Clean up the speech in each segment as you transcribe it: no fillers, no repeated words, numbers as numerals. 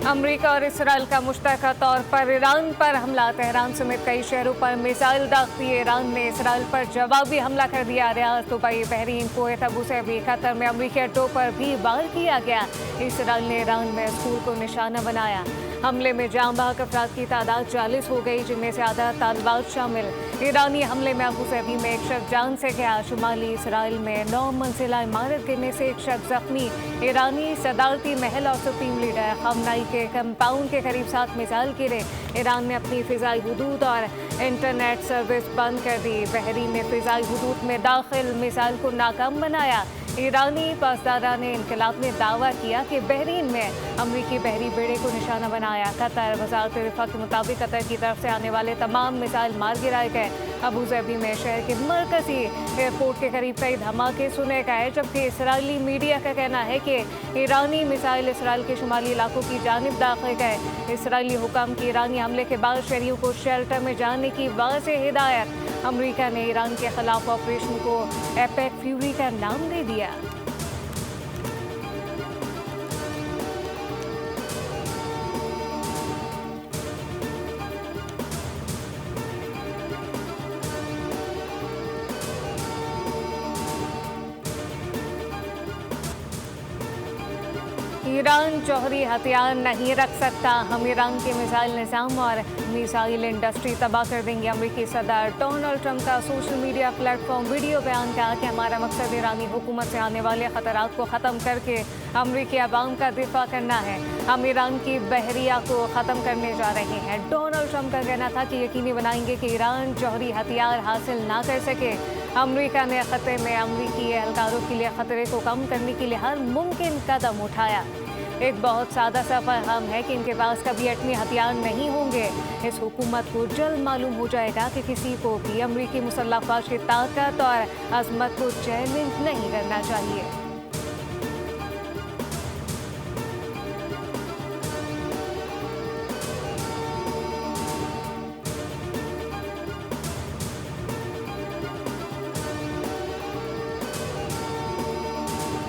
America और Israel का मुश्तरका तौर पर ईरान पर हमला। तेहरान समेत कई शहरों पर मिसाइल दाग दिए। ईरान ने इसराइल पर जवाबी हमला कर दिया। Riyadh, Dubai, Bahrain, Kuwait, Abu Dhabi, Qatar में अमेरिकी अड्डों पर भी वार किया गया। इसराइल ने ईरान में स्कूल को निशाना बनाया। हमले में जाँ बहक अफराद की तादाद 40 हो गई, जिनमें से आधा तालिबान शामिल। ईरानी हमले में अबू धाबी में एक शख्स जान से गया। शुमाली इसराइल में 9 मंजिला इमारत गिरने से एक शख्स जख्मी। ईरानी सदारती महल और सुप्रीम लीडर खमनाई के कंपाउंड के करीब 7 मिसाइल गिरे। ईरान ने अपनी फिजाई हुदूद और इंटरनेट सर्विस बंद कर दी। बहरीन ने फिजाई हुदूद में दाखिल मिसाइल को नाकाम बनाया। ईरानी पासदारान इनकलाब ने दावा किया कि बहरीन में अमरीकी बहरी बेड़े को निशाना बनाया। कतर वजारत दिफा के मुताबिक कतर की तरफ से आने वाले तमाम मिसाइल मार गिराए गए। अबू धाबी में शहर के मरकजी एयरपोर्ट के करीब कई धमाके सुने गए, जबकि इसराइली मीडिया का कहना है कि ईरानी मिसाइल इसराइल के शुमाली इलाकों की जानिब दाखिल गए। इसराइली हुकाम की ईरानी हमले के बाद शहरियों को शेल्टर में जाने की वाज़ेह हिदायत। अमेरिका ने ईरान के खिलाफ ऑपरेशन को एपेक फ्यूरी का नाम दे दिया। ईरान जौहरी हथियार नहीं रख सकता। हम ईरान के मिसाइल निज़ाम और मिसाइल इंडस्ट्री तबाह कर देंगे। अमेरिकी सदर डोनाल्ड ट्रंप का सोशल मीडिया प्लेटफॉर्म वीडियो बयान कहा कि हमारा मकसद ईरानी हुकूमत से आने वाले खतरात को ख़त्म करके अमेरिकी अवाम का दिफा करना है। हम ईरान की बहरिया को ख़त्म करने जा रहे हैं। डोनाल्ड ट्रंप का कहना था कि यकीनी बनाएंगे कि ईरान जौहरी हथियार हासिल ना कर सके। अमेरिका ने खत्े में अमेरिकी एहलकारों के लिए खतरे को कम करने के लिए हर मुमकिन कदम उठाया। एक बहुत सादा सा फर्म है कि इनके पास कभी एटमी हथियार नहीं होंगे। इस हुकूमत को जल्द मालूम हो जाएगा कि किसी को भी अमेरिकी मुसल्लह अफवाज की ताकत और अजमत को चैलेंज नहीं करना चाहिए।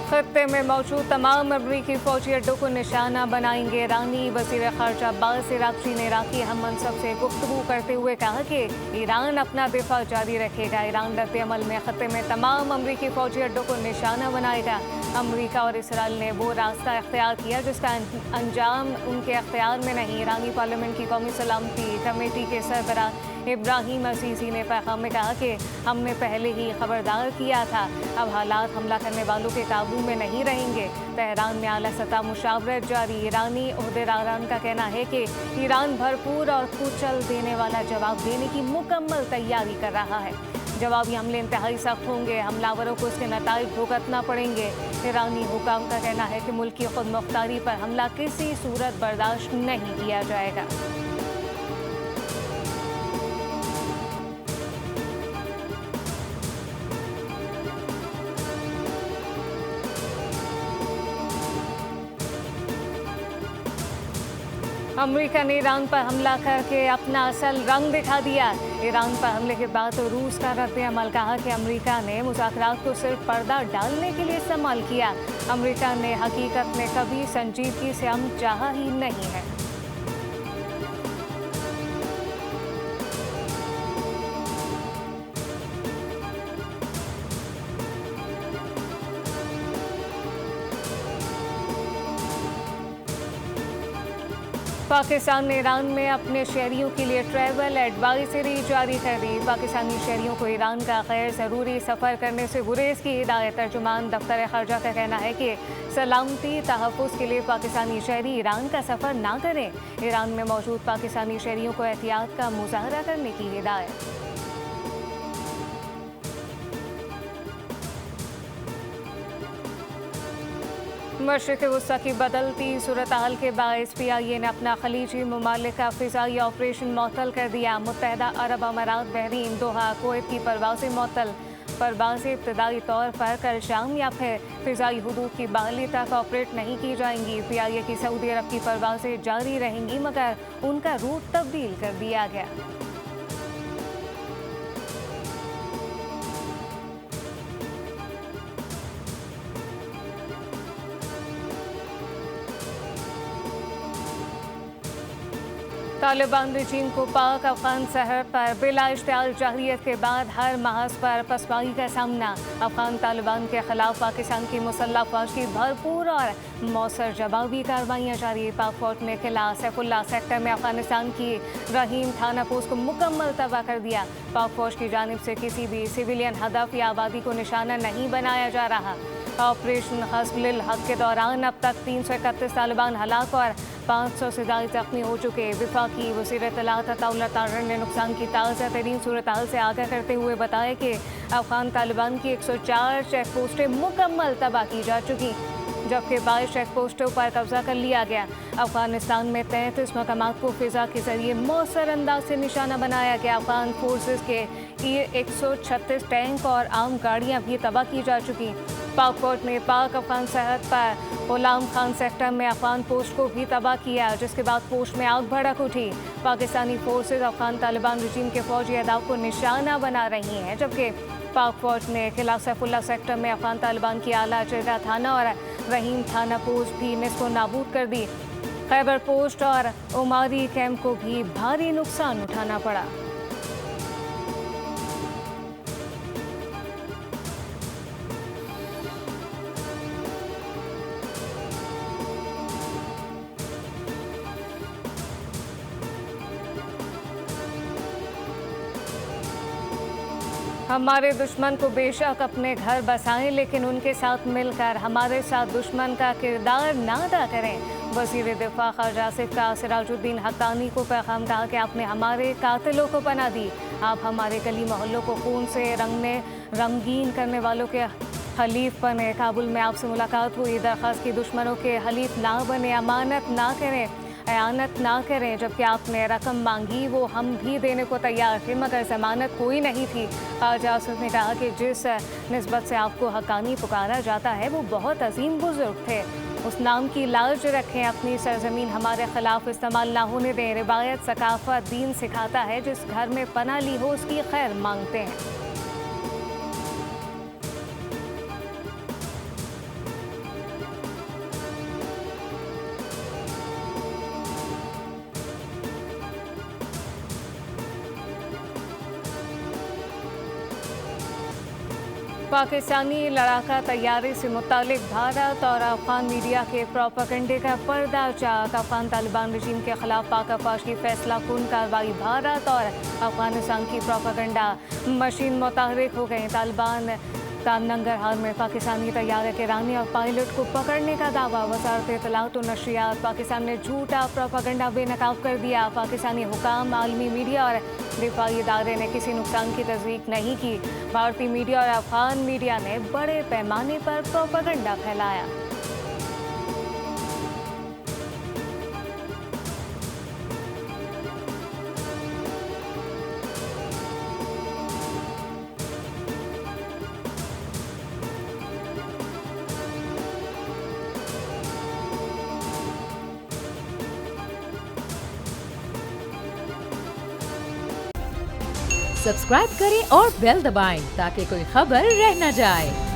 खत्ते में मौजूद तमाम अमरीकी फौजी अड्डों को निशाना बनाएंगे। ईरानी वज़ीर ख़ारजा अब्बास इराक़ची ने इराक़ी हम मनसब से गुफ्तगू करते हुए कहा कि ईरान अपना दिफा जारी रखेगा। ईरान रद्द-ए-अमल में खत्ते में तमाम अमरीकी फौजी अड्डों को निशाना बनाएगा। अमरीका और इसराइल ने वो रास्ता इख्तियार किया जिसका अंजाम उनके अख्तियार में नहीं। ईरानी पार्लियामेंट की कौमी सलामती कमेटी के सरबराह इब्राहिम असीसी ने पैगाम में कहा कि हमने पहले ही खबरदार किया था, अब हालात हमला करने वालों के काबू में नहीं रहेंगे। तेहरान में आला सतह मुशावरत जारी। ईरानी ओहदेदारान का कहना है कि ईरान भरपूर और कुचल देने वाला जवाब देने की मुकम्मल तैयारी कर रहा है। जवाबी हमले इंतहाई सख्त होंगे। हमलावरों को इसके नताइज भुगतना पड़ेंगे। ईरानी हुकाम का कहना है कि मुल्क की खुद मुख्तारी पर हमला किसी सूरत बर्दाश्त नहीं किया जाएगा। अमेरिका ने ईरान पर हमला करके अपना असल रंग दिखा दिया। ईरान पर हमले के बाद तो रूस का रद्द-ए-अमल। कहा कि अमेरिका ने मुज़ाकरात को सिर्फ पर्दा डालने के लिए इस्तेमाल किया। अमेरिका ने हकीकत में कभी संजीदगी से हम चाहा ही नहीं है। पाकिस्तान ने ईरान में अपने शहरियों के लिए ट्रैवल एडवाइजरी जारी कर दी। पाकिस्तानी शहरियों को ईरान का गैर ज़रूरी सफ़र करने से गुरेज की हिदायत। तर्जुमान दफ्तर ख़ारजा का कहना है कि सलामती तहफ़्फ़ुज़ के लिए पाकिस्तानी शहरी ईरान का सफ़र ना करें। ईरान में मौजूद पाकिस्तानी शहरियों को एहतियात का मुज़ाहरा करने की हिदायत। मशरिक़ वुस्ता की बदलती सूरत हाल के बायस PIA ने अपना खलीजी ममालिक का फ़िज़ाई ऑपरेशन मअतल कर दिया। मुत्तहिदा अरब अमारात, बहरीन, दोहा, कुवैत की परवाज़ें मअतल। परवाज़ें इब्तदाई तौर पर कल शाम या फिर फ़िज़ाई हुदूद की बाली तक ऑपरेट नहीं की जाएंगी। PIA की सऊदी अरब की परवाज़ें जारी रहेंगी, मगर उनका रूट तब्दील कर दिया गया। तालिबान रजीम को पाक अफगान सरहद पर बिला इश्तियाल जहरियत के बाद हर महज पर पसपाई का सामना। अफगान तालिबान के खिलाफ पाकिस्तान की मुसल्लह फौज की भरपूर और मौसर जवाबी कार्रवाइयाँ जारी। पाक फौज ने किला सैफुल्ला सेक्टर में अफगानिस्तान की रहीम थाना पोस्ट को मुकम्मल तबाह कर दिया। पाक फौज की जानिब से किसी भी सिविलियन हदफ या आबादी को निशाना नहीं बनाया जा रहा। ऑपरेशन हस्बुल हक के दौरान अब तक 331 तालिबान हलाक और 500 से ज़्यादा जख्मी हो चुके। वफाकी वज़ीर इत्तलात अताउल्लाह तारर ने नुकसान की ताज़ा तरीन सूरत हाल से आगाह करते हुए बताया कि अफगान तालिबान की 104 चेक पोस्टें मुकम्मल तबाह की जा चुकी, जबकि 22 चेक पोस्टों पर कब्जा कर लिया गया। अफगानिस्तान में 33 मकामात को फिजा के जरिए मौसर अंदाज से निशाना बनाया गया। अफगान फोर्सेस के 136 टैंक और आम गाड़ियाँ भी तबाह की जा चुकी। पाक फौज ने पाक अफगान सरहद पर गुलाम खान सेक्टर में अफगान पोस्ट को भी तबाह किया, जिसके बाद पोस्ट में आग भड़क उठी। पाकिस्तानी फोर्सेज अफगान तालिबान रजीम के फौजी अहदाफ को निशाना बना रही हैं, जबकि पाक फौज ने किला सैफुल्ला सेक्टर में अफगान तालिबान की आला अजरा थाना और रहीम थाना पोस्ट भी निस्फ नाबूद कर दी। खैबर पोस्ट और उमारी कैंप को भी भारी नुकसान उठाना पड़ा। हमारे दुश्मन को बेशक अपने घर बसाएं, लेकिन उनके साथ मिलकर हमारे साथ दुश्मन का किरदार ना अदा करें। वज़ीर दिफा ख़ाजा आसिफ का सिराजुद्दीन हक्कानी को पैगाम कहा कि आपने हमारे कातिलों को पनाह दी। आप हमारे गली मोहल्लों को खून से रंगीन करने वालों के हलीफ बने। काबुल में आपसे मुलाकात हुई, दरख्वास्त की दुश्मनों के हलीफ ना बने, अमानत ना करें, अयानत ना करें। जबकि आपने रकम मांगी वो हम भी देने को तैयार थे, मगर ज़मानत कोई नहीं थी। ख्वाजा आसिफ ने कहा कि जिस निस्बत से आपको हक्कानी पुकारा जाता है वो बहुत अजीम बुजुर्ग थे, उस नाम की लाज रखें। अपनी सरजमीन हमारे खिलाफ इस्तेमाल ना होने दें। रिवायत सकाफत दीन सिखाता है, जिस घर में पनाह ली हो उसकी खैर मांगते हैं। पाकिस्तानी लड़ाका तैयारी से मुतालिक भारत और अफगान मीडिया के प्रोपेगेंडे का पर्दाचाक। अफगान तालिबान रजीम के खिलाफ पाक फौज की फैसला कुन कार्रवाई। भारत और अफगानिस्तान की प्रोपेगेंडा मशीन मुतहरिक हो गई। तालिबान का नंगरहार में पाकिस्तानी तैयारे के रानी और पायलट को पकड़ने का दावा। वज़ारत इत्तलात और नशरियात पाकिस्तान ने झूठा प्रोपेगेंडा बेनकाब कर दिया। पाकिस्तानी हुकाम, आलमी मीडिया और दिफाई इदारे ने किसी नुकसान की तस्दीक नहीं की। भारतीय मीडिया और अफगान मीडिया ने बड़े पैमाने पर प्रोपेगेंडा फैलाया। सब्सक्राइब करें और बेल दबाएं ताकि कोई खबर रह न जाए।